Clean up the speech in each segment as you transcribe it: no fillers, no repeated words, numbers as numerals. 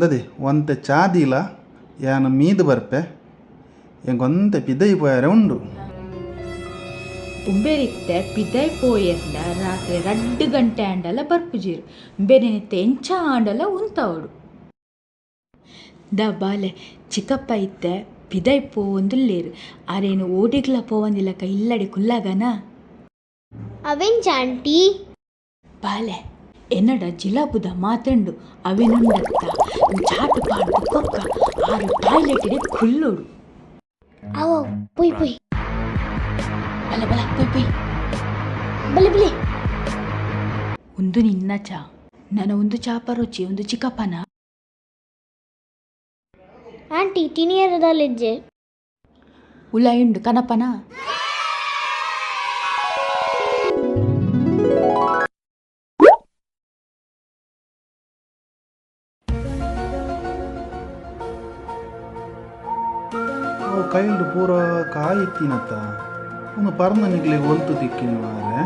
ದದಿ ಒಂತೆ ಚಾದಿಲ ಯಾನ ಮೀದು ಬರ್ಪೆ ಎಂಗೊಂತೆ ಪಿದೈ ಪೋಯಾರೆ ಉಂಡು ಉಂಬೆರಿತ್ತೆ ಪಿದೈ ಪೋಯರ್ನ ರಾತ್ರಿ 2 ಗಂಟೆ ಆಂಡಲ ಬರ್ಪುಜೀರು ಬೇರೆನಿತ್ತೆ ಎಂಚ ಆಂಡಲ ಉಂತವಡು ದ ಬಾಲೆ ಚಿಕ್ಕಪ್ಪ ಇತ್ತೆ ಪಿದೈ ಪೋವೊಂದುಲ್ಲೇರು ಆರೇನು ಓಡಿಗ್ಲ ಪೋವಂದಿಲ್ಲಕ ಇಲ್ಲಡೆ ಕುಲ್ಲಾಗನ ಅವೆಂಚ ಆಂಟಿ ಬಾಲೆ ಎನ್ನಡ ಜಿಲಾಬುದ ಮಾತಂಡು ಅವೆನುಂಡತ್ತ ಚಾಟು ಪಾಡ್ದು ಕೊಕ್ಕ 6 ಟಾಯ್ಲೆಟ್ಡೆ ಕುಲ್ಲೋಡು ಅವ ಪುಯ್ ಪುಯ್ ಬಲ ಬಲ ಪುಯ್ ಪುಯ್ ಬಲೆ ಬಲೆ ಒಂದು ನಿನ್ನ ಚಾ ನನ್ನ ಒಂದು ಚಾಪ ರುಚಿ ಒಂದು ಚಿಕ್ಕಪ್ಪನ ಆಂಟಿ ತಿನಿಯರದಲ್ಲಿಜ್ಜೆ ಉಲಾಯುಂಡು ಕನಪನ ಅವು ಕೈಲ್ಡು ಪೂರ ಕಾಯಿತ್ತಿನತ್ತ ಒಂದು ಪರ್ನ ನಿಗ್ಲಿಗೆ ಒಲ್ತು ತಿಕ್ಕಿನ ಮಾರೆ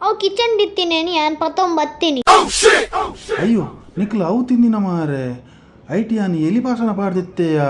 ಅವು ಕಿಚನ್ ದಿತ್ತಿನೇನಿ ಯಾನ್ ಪತ್ತೊಂಬತ್ತೀನಿ ಅಯ್ಯೋ ನಿಕ್ಲ ಅವು ತಿಂದಿನ ಮಾರೆ ಐಟಿ ಯಾನಿ ಎಲಿ ಪಾಸನ ಪಾಡ್ದಿತ್ತೆಯಾ